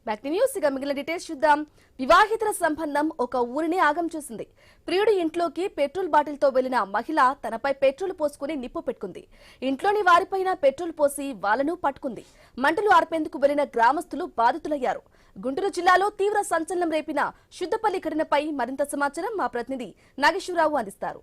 Back news ఇక మిగిలిన details చూద్దాం. వివాహితర సంబంధం ఒక ఊరిని ఆగం చేసింది. ప్రియుడి ఇంట్లోకి పెట్రోల్ బాటిల్తో వెళ్లిన మహిళ తనపై పెట్రోల్ పోసుకుని నిప్పు పెట్టుకుంది. ఇంట్లోని వారిపైన పెట్రోల్ పోసి వాళ్లను పట్టుకుంది. మంటలు ఆర్పేందుకు వెళ్లిన గ్రామస్తులు బాధితులయ్యారు. గుంటూరు జిల్లాలో తీవ్ర సంచలనం రేపిన శుద్ధపల్లి ఘటనపై మరింత సమాచారం మా ప్రతినిధి నాగేశ్వరరావు అందిస్తారు.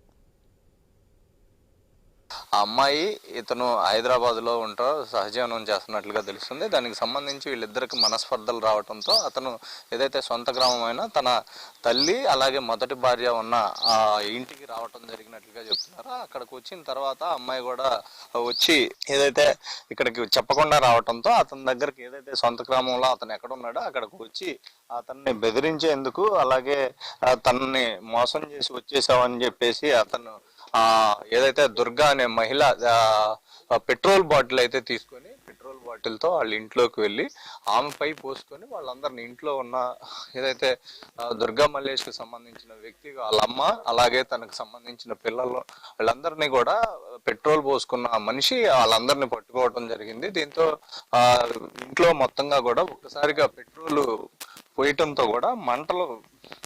ఆ అమ్మాయి ఇతను హైదరాబాద్ లో ఉంటారు, సహజీవనం చేస్తున్నట్లుగా తెలుస్తుంది. దానికి సంబంధించి వీళ్ళిద్దరికి మనస్పర్ధలు రావడంతో అతను ఏదైతే సొంత గ్రామమైన తన తల్లి అలాగే మొదటి భార్య ఉన్న ఆ ఇంటికి రావటం జరిగినట్లుగా చెప్తున్నారు. అక్కడికి వచ్చిన తర్వాత అమ్మాయి కూడా వచ్చి ఏదైతే ఇక్కడికి చెప్పకుండా రావటంతో అతని దగ్గరికి ఏదైతే సొంత గ్రామంలో అతను ఎక్కడ ఉన్నాడో అక్కడికి వచ్చి అతన్ని బెదిరించేందుకు అలాగే తనని మోసం చేసి వచ్చేసావని చెప్పేసి అతను ఏదైతే దుర్గా అనే మహిళ పెట్రోల్ బాటిల్ అయితే తీసుకొని పెట్రోల్ బాటిల్తో వాళ్ళ ఇంట్లోకి వెళ్ళి ఆమెపై పోసుకొని వాళ్ళందరిని ఇంట్లో ఉన్న ఏదైతే దుర్గా మల్లేష్కి సంబంధించిన వ్యక్తి వాళ్ళ అమ్మ అలాగే తనకు సంబంధించిన పిల్లలు వాళ్ళందరినీ కూడా పెట్రోల్ పోసుకున్న మనిషి వాళ్ళందరినీ పట్టుకోవడం జరిగింది. దీంతో ఇంట్లో మొత్తంగా కూడా ఒక్కసారిగా పెట్రోల్ పోయటంతో కూడా మంటలు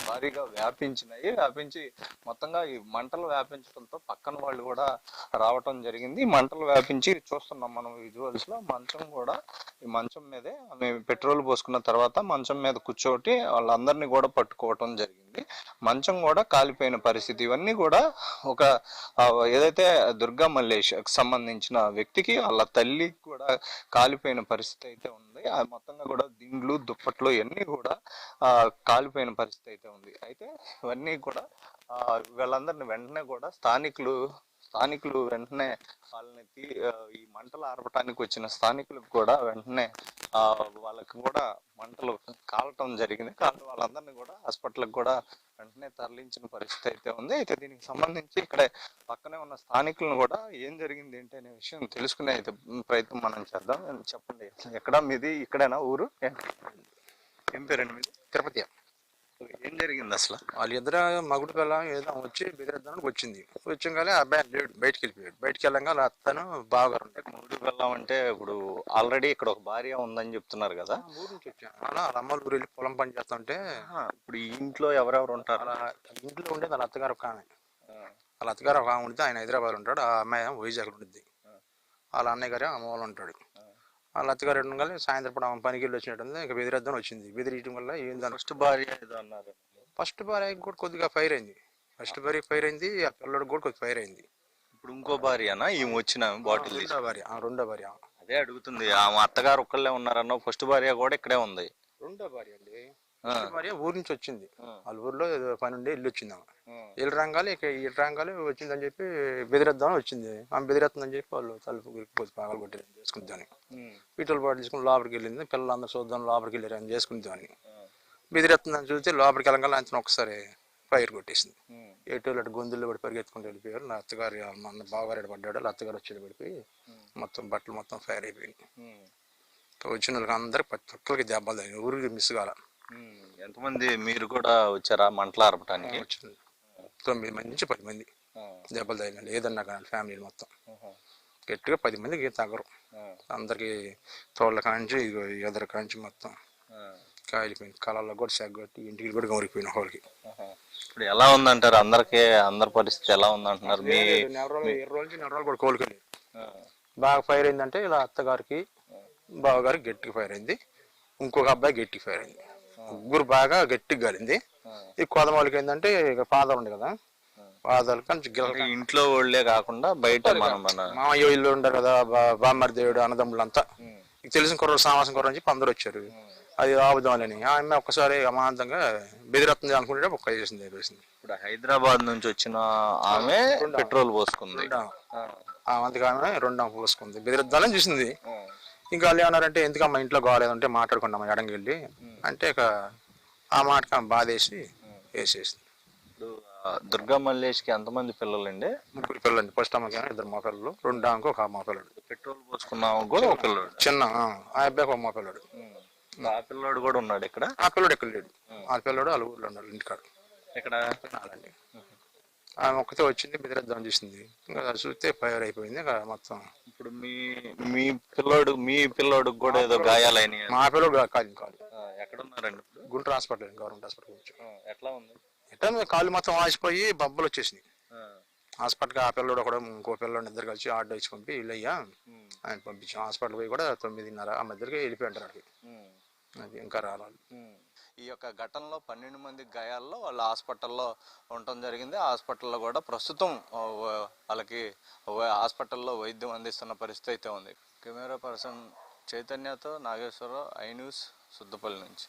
భారీగా వ్యాపించి మొత్తంగా ఈ మంటలు వ్యాపించడంతో పక్కన వాళ్ళు కూడా రావటం జరిగింది. మంటలు వ్యాపించి చూస్తున్నాం మనం విజువల్స్ లో. ఈ మంచం మీదే ఆమె పెట్రోల్ పోసుకున్న తర్వాత మంచం మీద కూర్చోటి వాళ్ళందరినీ కూడా పట్టుకోవటం జరిగింది. మంచం కూడా కాలిపోయిన పరిస్థితి. ఇవన్నీ కూడా ఒక ఏదైతే దుర్గా మల్లేష్ సంబంధించిన వ్యక్తికి వాళ్ళ తల్లికి కూడా కాలిపోయిన పరిస్థితి అయితే ఉంది. అది మొత్తంగా కూడా దిండ్లు దుప్పట్లు ఇవన్నీ కూడా కాలిపోయిన పరిస్థితి అయితే ఉంది. అయితే ఇవన్నీ కూడా వీళ్ళందరినీ వెంటనే కూడా స్థానికులు వెంటనే వాళ్ళని ఈ మంటలు ఆర్పటానికి వచ్చిన స్థానికులకు కూడా వెంటనే వాళ్ళకి కూడా మంటలు కాలటం జరిగింది. కాబట్టి వాళ్ళందరినీ కూడా హాస్పిటల్కి కూడా వెంటనే తరలించిన పరిస్థితి అయితే ఉంది. అయితే దీనికి సంబంధించి ఇక్కడే పక్కనే ఉన్న స్థానికులను కూడా ఏం జరిగింది ఏంటి అనే విషయం తెలుసుకునే అయితే ప్రయత్నం మనం చేద్దాం. చెప్పండి, ఎక్కడ మీది? ఇక్కడేనా ఊరు? ఏం పేరండి మీది? తిరుపతి. ఏం జరిగింది అసలు? వాళ్ళిద్దరు మగుడు పిల్ల ఏదో వచ్చి బెదిరిద్దానికి వచ్చింది. వచ్చాక అబ్బాయి లేడు, బయటికి వెళ్ళిపోయాడు. బయటికి వెళ్ళంగా అతను బాగా ఉంటాడు. మగుడు పిల్ల అంటే ఇప్పుడు ఆల్రెడీ ఇక్కడ ఒక భార్య ఉందని చెప్తున్నారు కదా. ఊరు నుంచి వచ్చాను అలా అమ్మల ఊరు వెళ్ళి పొలం పని చేస్తుంటే ఇప్పుడు ఈ ఇంట్లో ఎవరెవరు ఉంటారు? అలా ఇంట్లో ఉండేది వాళ్ళ అత్తగారు ఒక ఆమె. వాళ్ళ అత్తగారు ఒక ఆమె ఉంటే ఆయన హైదరాబాద్ ఉంటాడు. ఆ అమ్మాయి వైజాగ్ ఉంటుంది. వాళ్ళ అన్నయ్య గారు అమ్మ వాళ్ళు ఉంటాడు. వాళ్ళ అత్తగారు రెండు కలిసి సాయంత్రం ఆమె పనికి వెళ్ళి వచ్చినట్టుంది. ఇంకా బెదిరిద్దాం వచ్చింది. బెదిరియడం వల్ల ఏందని ఫస్ట్ భార్య ఏదో అన్నారు. ఫస్ట్ భార్య కూడా కొద్దిగా ఫైర్ అయింది. ఫస్ట్ భార్య ఫైర్ అయింది. ఆ పిల్లడికి కూడా కొద్దిగా ఫైర్ అయింది. ఇప్పుడు ఇంకో భార్యనా ఈమె వచ్చిన బాటిల్? రెండో భార్య. అదే అడుగుతుంది. ఆమె అత్తగారు ఒక్కళ్ళే ఉన్నారన్న. ఫస్ట్ భార్య కూడా ఇక్కడే ఉంది. రెండో భార్య అండి. ఫస్ట్ భార్య ఊరు నుంచి వచ్చింది. వాళ్ళ ఊర్లో ఏదో పని ఉండి ఇల్లు వచ్చింది. ఆమె ఇల్లు రంగాలి వచ్చిందని చెప్పి బెదిరిద్దామని వచ్చింది. ఆమె బెదిరిస్తుందని చెప్పి వాళ్ళు తలుపు పగలు కొట్టి చేసుకుంటాను. పెట్రోల్ బాటిల్ తీసుకుని లోపలికి వెళ్ళింది. పిల్లలందరూ చూద్దాం లోపలికి వెళ్ళారు అని చేసుకుంటామని. బెదిరిస్తుందని చూస్తే లోపలికి వెళ్ళగానే అంత ఒకసారి ఫైర్ కొట్టేసింది. ఎటు గొంతుల్లో పడి పరిగెత్తుకుంటూ వెళ్ళిపోయారు. నా అత్తగారు మన బావగారు పడ్డాడు. వాళ్ళ అత్తగారు వచ్చి పడిపోయి మొత్తం బట్టలు మొత్తం ఫైర్ అయిపోయింది. వచ్చిన వాళ్ళకి అందరికి ప్రతి ఒక్కరికి దెబ్బలు తగినాయి. ఊరికి మిస్ కాల. ఎంతమంది? మీరు కూడా వచ్చారా మంటలు ఆర్పడానికి? 9 మంది నుంచి 10 మంది దెబ్బలు తగినాయి. ఏదన్నా కానీ ఫ్యామిలీ మొత్తం గట్టిగా 10 మందికి తగ్గరు. అందరికి తోళ్ళ కాంచి ఎదర కాంచి మొత్తం కాలిపోయింది. కళల్లో కూడా సెగ్గొట్టి ఇంటికి కూడా గౌరిపోయిన వాళ్ళకి. ఇప్పుడు ఎలా ఉందంటారు? అందరి పరిస్థితి ఎలా ఉందంటున్నారు? మీ 20 రోజులు కూడా కోలుకెళ్ళి బాగా ఫైర్ అయిందంటే ఇలా అత్తగారికి బావగారికి గట్టిగా ఫైర్ అయింది. ఇంకొక అబ్బాయి గట్టిగా ఫైర్ అయింది. ముగ్గురు బాగా గట్టిగా కాలింది. ఈ కోదమాలకి ఏంటంటే ఇక ఫాదర్ ఉంది కదా, ఫాదర్ కానీ ఇంట్లో వాళ్ళే కాకుండా బయట మామయ్య ఇల్లు ఉండరు కదా, బామ్మర్ దేవుడు అన్నదమ్ములంతా తెలిసిన కుర్ర సామాసం కుర్ర అని చెప్పి అందరూ వచ్చారు. అది ఆపుదామని ఆ అమ్మాయి ఒక్కసారి అమాంతంగా బెదిరత్తుంది అనుకుంటే ఒక్క చేసింది. ఇప్పుడు హైదరాబాద్ నుంచి వచ్చిన ఆమె పెట్రోల్ పోసుకుంది. అందుకు ఆమె రెండో పోసుకుంది. బెదిరిద్దామని చూసింది. ఇంకా వాళ్ళు ఏమన్నారంటే ఎందుకమ్మా ఇంట్లో కాలేదంటే మాట్లాడుకున్నామా ఎడంకి వెళ్ళి అంటే ఇక ఆ మాటకి ఆమె బాధేసి వేసేసింది. ఇప్పుడు దుర్గా మల్లేష్కి ఎంతమంది పిల్లలండి? 3 పిల్లలు. ఫస్ట్ అమ్మకి 2 మా పిల్లలు, రెండో ఆమెకు ఒక మా పిల్లడు. పెట్రోల్ పోసుకున్న కూడా ఒక పిల్లడు చిన్న. ఆ అబ్బాయికి ఒక మా పిల్లడు. ఆ పిల్లోడు కూడా ఉన్నాడు ఇక్కడ? ఆ పిల్లడు ఎక్కడ లేడు. ఆ పిల్లడు వాళ్ళ ఊర్లో ఉన్నాడు ఇంటికాడు. ఇక్కడ అలాంటి ఆమె ఒక్కతే వచ్చింది. బెదిరిద్దాం చూసింది. ఇంకా చూస్తే ఫైర్ అయిపోయింది మొత్తం. ఇప్పుడు మీ పిల్లోడు కూడా ఏదో గాయాలైన? మా పిల్లడు కాదు. ఎక్కడ ఉన్నారండి ఇప్పుడు? గుంటూరు హాస్పిటల్, గవర్నమెంట్ హాస్పిటల్ వచ్చి ఎట్లా ఉంది? ఎట్లా కాళ్ళు మొత్తం వాసిపోయి బొబ్బలు వచ్చేసినాయి. హాస్పిటల్కి ఆ పిల్లడు కూడా ఇంకో పిల్లడు ఇద్దరు కలిసి ఆర్డర్ ఇచ్చి పంపి వెళ్ళయ్యా ఆయన పంపించాం. హాస్పిటల్ పోయి కూడా 9:30 ఆ మధ్యకి వెళ్ళిపోయింటారు అక్కడికి. అది ఇంకా రావాలి. ఈ యొక్క ఘటనలో 12 మంది గాయాల్లో వాళ్ళు హాస్పిటల్లో ఉండటం జరిగింది. హాస్పిటల్లో కూడా ప్రస్తుతం వాళ్ళకి హాస్పిటల్లో వైద్యం అందిస్తున్న పరిస్థితి అయితే ఉంది. కెమెరా పర్సన్ చైతన్యతో నాగేశ్వరరావు, ఐ న్యూస్, సుద్దపల్లి నుంచి.